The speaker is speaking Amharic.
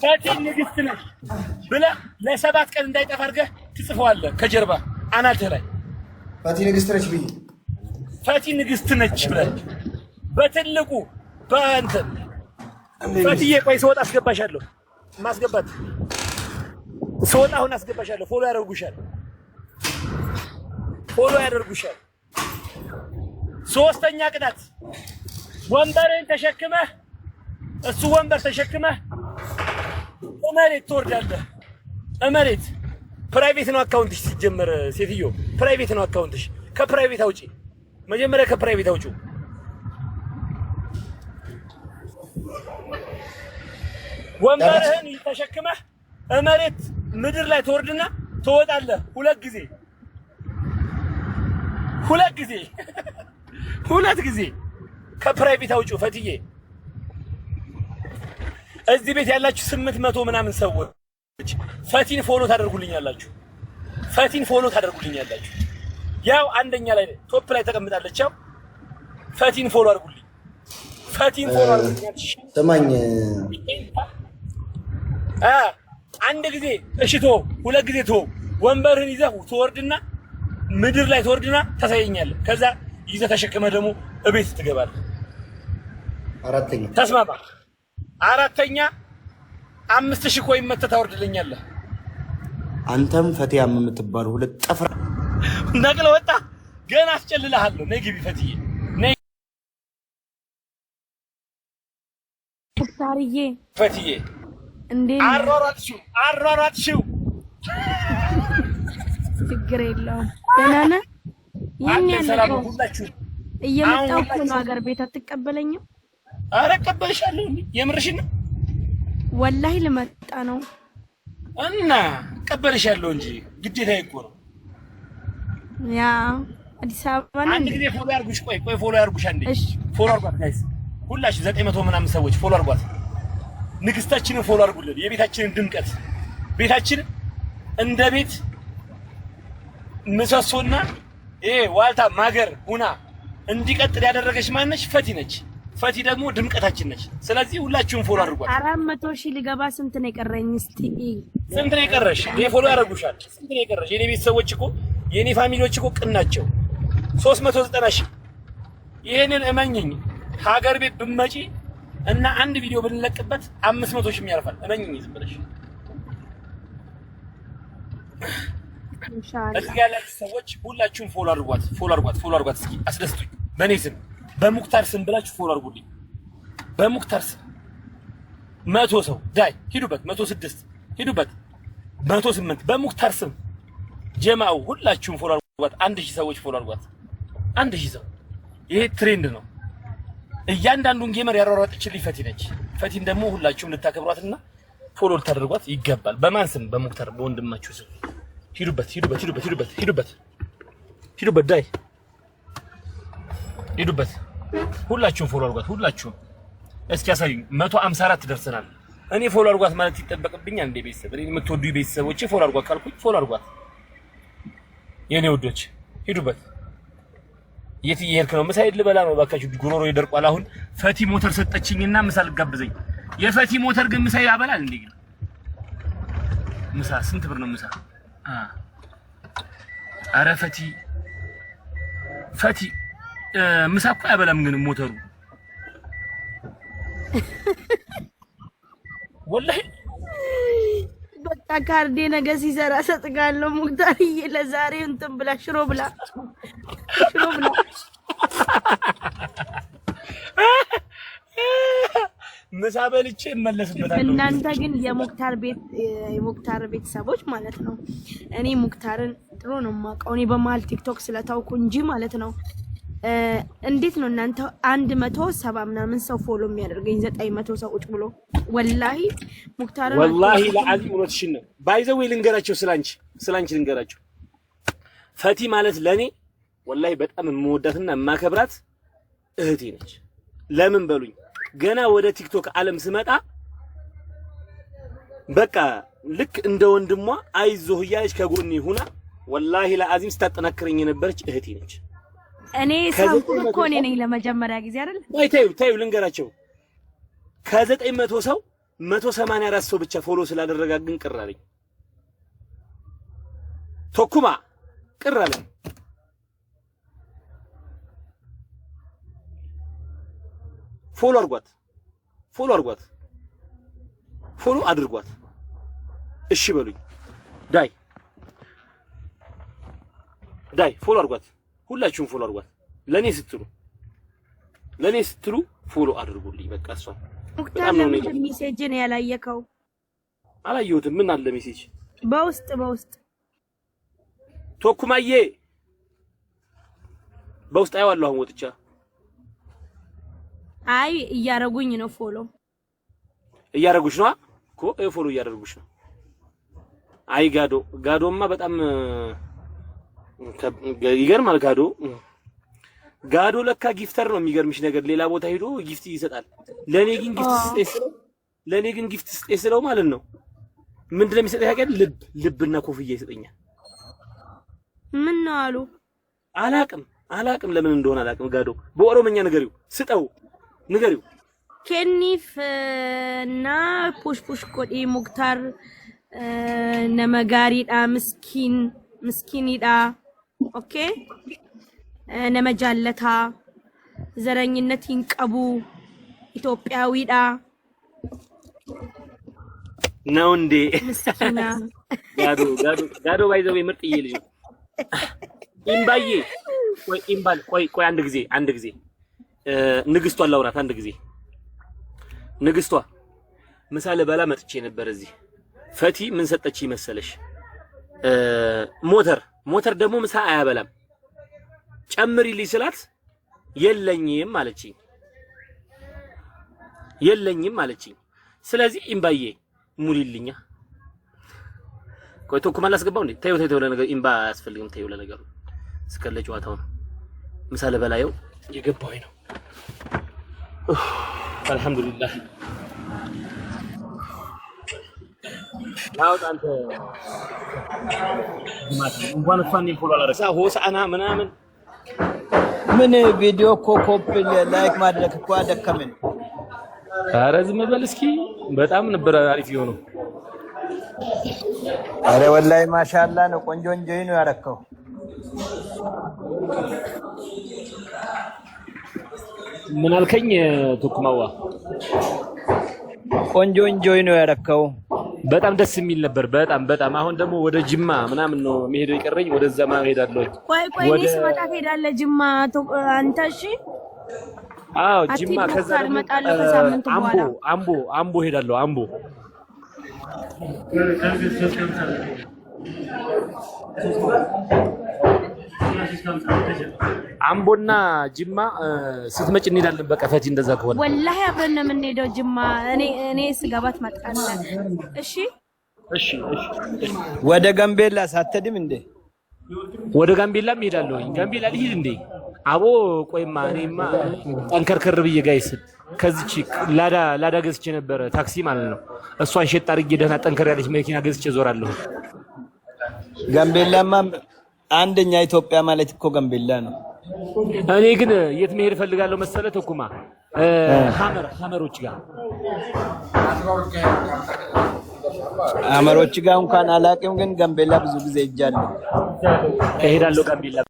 ፈቲ ንግስት ነች ብለህ ለሰባት ቀን እንዳይጠፋ አድርገህ ትጽፈዋለህ ከጀርባ አናትህ ላይ ፈቲ ንግስት ነች ብዬ ፈቲ ንግስት ነች ብለህ በትልቁ በእንትን ፈቲዬ ቆይ ስወጣ አስገባሻለሁ። ማስገባት ስወጣ አሁን አስገባሻለሁ። ፎሎ ያደርጉሻል። ሶስተኛ ቅጣት ወንበርን ተሸክመህ እሱ ወንበር ተሸክመህ መሬት ትወርዳለህ። መሬት ፕራይቬት ነው አካውንትሽ ሲጀመር ሴትዮ ፕራይቬት ነው አካውንትሽ። ከፕራይቬት አውጪ መጀመሪያ ከፕራይቬት አውጪው። ወንበርህን ተሸክመህ መሬት ምድር ላይ ትወርድና ትወጣለህ። ሁለት ጊዜ ከፕራይቬት አውጪው። ፈትዬ እዚህ ቤት ያላችሁ 800 ምናምን ሰዎች ፈቲን ፎሎ ታደርጉልኛላችሁ። ያው አንደኛ ላይ ቶፕ ላይ ተቀምጣለች። ያው ፈቲን ፎሎ አድርጉልኝ። ስማኝ አንድ ጊዜ እሽቶ ሁለት ጊዜ ቶ ወንበርህን ይዘህ ትወርድና ምድር ላይ ትወርድና ታሳየኛለህ። ከዛ ይዘህ ተሸክመህ ደግሞ እቤት ትገባለህ። አራተኛ ተስማማ። አራተኛ 5000 ኮይን መተህ ታወርድልኛለህ። አንተም ፈቲያም የምትባሉ ሁለት ጠፍራ ነቅለህ ወጣ። ገና አስጨልልሃለሁ። ነይ ግቢ ፈትዬ ነይ ሳርዬ ፈትዬ እንዴ አሯሯጥሽው ችግር የለውም። ደህና ነህ? ሰላም ሁላችሁ እየመጣሁ እኮ ነው። ሀገር ቤት አትቀበለኝም? ኧረ እቀበልሻለሁ። የምርሽን ነው? ወላሂ ልመጣ ነው እና እቀበልሻለሁ እንጂ ግዴታዬ እኮ ነው። ያ አዲስ አበባ ነው። አንድ ጊዜ ፎሎ ያርጉሽ። ቆይ ፎሎ ያርጉሽ አንዴ። ፎሎ አርጓት ጋይስ፣ ሁላችሁ 900 ምናምን ሰዎች ፎሎ አርጓት። ንግስታችንን ፎሎ አርጉልን። የቤታችንን ድምቀት ቤታችን እንደ ቤት ምሰሶና ዋልታ ማገር ሁና እንዲቀጥል ያደረገች ማነች? ፈቲ ነች። ፈቲ ደግሞ ድምቀታችን ነች። ስለዚህ ሁላችሁም ፎሎ አድርጓት። 400,000 ሊገባ ስንት ነው የቀረኝ? እስቲ ስንት ነው የቀረሽ? ፎሎ ያደርጉሻል። ስንት ነው የቀረሽ? የኔ ቤተሰቦች እኮ የኔ ፋሚሊዎች እኮ ቅን ናቸው። 390,000 ይሄንን እመኝኝ። ሀገር ቤት ብመጪ እና አንድ ቪዲዮ ብንለቅበት 500,000 ያልፋል። እመኝኝ ዝም ብለሽ። ኢንሻአላህ እዚህ ያላችሁ ሰዎች ሁላችሁም ፎሎ አድርጓት። እስኪ አስደስቱኝ። በኔ ስም በሙክታር ስም ብላችሁ ፎሎ አድርጉልኝ። በሙክታር ስም 100 ሰው ዳይ ሂዱበት። 106 ሂዱበት። 108 በሙክታር ስም ጀማው ሁላችሁም ፎሎ አድርጓት። 1000 ሰዎች ፎሎ አድርጓት። 1000 ሰው። ይሄ ትሬንድ ነው። እያንዳንዱን ጌመር ያሯሯጥችልኝ ፈቲ ነች። ፈቲን ደግሞ ሁላችሁም ልታከብሯትና ፎሎ ልታደርጓት ይገባል። በማን ስም? በሙክታር በወንድማችሁ ስም። ሂዱበት ዳይ ሂዱበት። ሁላችሁም ፎሎ አድርጓት። ሁላችሁም እስኪ ያሳዩኝ። 154 ደርሰናል። እኔ ፎሎ አድርጓት ማለት ይጠበቅብኛል እንደ ቤተሰብ። እኔ የምትወዱኝ ቤተሰቦቼ ፎሎ አድርጓት ካልኩኝ ፎሎ አድርጓት። የኔ ወዶች ሂዱበት። የት እየሄድክ ነው? ምሳ ልበላ ነው። እባካችሁ ጉሮሮ ይደርቋል። አሁን ፈቲ ሞተር ሰጠችኝና ምሳ ልጋብዘኝ። የፈቲ ሞተር ግን ምሳ ያበላል እንዴ? ግን ምሳ ስንት ብር ነው ምሳ? አረ ፈቲ ምሳ እኮ ያበላም ግን ሞተሩ ወላሂ። በቃ ካርዴ ነገ ሲሰራ ሰጥጋለሁ። ሙክታርዬ ለዛሬ እንትን ብላ ሽሮ ብላ ምሳ በልቼ እመለስበታለሁ። እናንተ ግን የሙክታር ቤተሰቦች ማለት ነው። እኔ ሙክታርን ጥሩ ነው የማውቀው። እኔ በመሀል ቲክቶክ ስለታውኩ እንጂ ማለት ነው። እንዴት ነው እናንተ 170 ምናምን ሰው ፎሎ የሚያደርገኝ 900 ሰው ቁጭ ብሎ ወላሂ ሙክታር ወላሂ ለአዚም እውነትሽን ነው። ባይዘው ልንገራቸው ስላንቺ ልንገራቸው። ፈቲ ማለት ለኔ ወላሂ በጣም የምወዳትና የማከብራት እህቴ ነች። ለምን በሉኝ፣ ገና ወደ ቲክቶክ ዓለም ስመጣ በቃ ልክ እንደ ወንድሟ አይዞህ እያለች ከጎኔ ሁና ወላሂ ለአዚም ስታጠናክረኝ የነበረች እህቴ ነች። እኔ ሳውቁ እኮ እኔ ነኝ ለመጀመሪያ ጊዜ አይደል? ታዩ ልንገራቸው። ከ900 ሰው 184 ሰው ብቻ ፎሎ ስላደረጋ ግን ቅር አለኝ። ቶኩማ ቅር አለኝ። ፎሎ አድርጓት፣ ፎሎ አድርጓት። እሺ በሉኝ። ዳይ ፎሎ አድርጓት፣ ሁላችሁም ፎሎ አድርጓት። ለኔ ስትሉ ፎሎ አድርጉልኝ። በቃ እሷ ሙክታር ለምን ሜሴጅን ያላየከው? አላየሁትም። ምን አለ ሜሴጅ? በውስጥ ቶኩማዬ በውስጥ አየዋለሁ። አሁን ወጥቻ አይ እያረጉኝ ነው። ፎሎ እያረጉሽ ነው እኮ ፎሎ እያደረጉሽ ነው። አይ ጋዶማ በጣም ይገርማል። ጋዶ ለካ ጊፍተር ነው። የሚገርምሽ ነገር ሌላ ቦታ ሄዶ ጊፍት ይሰጣል። ለኔ ግን ጊፍት ስጤ ስለው ማለት ነው ምንድነው የሚሰጠኝ? ያቀል ልብና ኮፍያ ይሰጠኛል። ምን ነው አሉ? አላቅም ለምን እንደሆነ አላቅም። ጋዶ በኦሮምኛ ንገሪው ኬኒፍ እና ፑሽ ቆዲ ሙክታር ነመጋሪዳ ምስኪኒዳ ኦኬ ነመጃለታ ዘረኝነት ይንቀቡ ኢትዮጵያዊዳ ነው እንዴ? ምስኪና ጋዶ ባይዘው ምርጥዬ ልጅ ኢምባዬ ቆይ አንድ ጊዜ ንግስቷ ላውራት። አንድ ጊዜ ንግስቷ ምሳሌ በላ መጥቼ ነበር እዚህ። ፈቲ ምን ሰጠች መሰለሽ? ሞተር ደግሞ ምሳ አያበላም ጨምሪልኝ ስላት የለኝም አለችኝ። ስለዚህ ኢምባዬ ሙሊልኛ። ቆይ ቶኩማ ላስገባው እንዴ? ተይው ለነገሩ ኢምባ አያስፈልግም። ተይው ለነገሩ እስከለ ጨዋታው ነው። ምሳሌ በላየው የገባው ነው። አልሐምዱሊላህ ናውት አንተ እንኳን እሷን ፎሎ አላረሳ ሆሳና ምናምን ምን ቪዲዮ ኮፒ ላይክ ማድረግ እኮ አደከመን። ኧረ ዝም በል እስኪ። በጣም ነበር አሪፍ የሆነው። ኧረ ወላሂ ማሻአላ ነው። ቆንጆ ነው ያረከው። ምን አልከኝ ቶኩማዋ? ቆንጆ ነው ያረከው። በጣም ደስ የሚል ነበር። በጣም አሁን ደግሞ ወደ ጅማ ምናምን ነው መሄደው ይቀረኝ። ወደዛ ማን ሄዳለሁ? ቆይ እኔስ መጣ ሄዳለህ ጅማ አንተ? እሺ አዎ ጅማ። ከዛ መጣለሁ ከሳምንት በኋላ አምቦ ሄዳለሁ። አምቦና ጅማ ስትመጭ እንሄዳለን። በቃ ፈቲ እንደዛ ከሆነ ወላሂ አብረን ነው የምንሄደው ጅማ። እኔ ስገባት መጣለን። እሺ ወደ ጋምቤላ ሳትሄድም እንዴ? ወደ ጋምቤላ እሄዳለሁ። ጋምቤላ ልሂድ እንዴ? አቦ ቆይማ እኔማ ጠንከርከር ብዬ ጋይስ ከዚች ላዳ ገዝቼ ነበር ታክሲ ማለት ነው። እሷን ሸጥ አድርጌ ደህና ጠንከር ያለች መኪና ገዝቼ ዞራለሁ። ጋምቤላማ አንደኛ ኢትዮጵያ ማለት እኮ ጋምቤላ ነው። እኔ ግን የት መሄድ ፈልጋለሁ መሰለህ ቶኩማ? ሀመሮች ጋር እንኳን አላውቅም፣ ግን ጋምቤላ ብዙ ጊዜ እሄዳለሁ። ጋምቤላ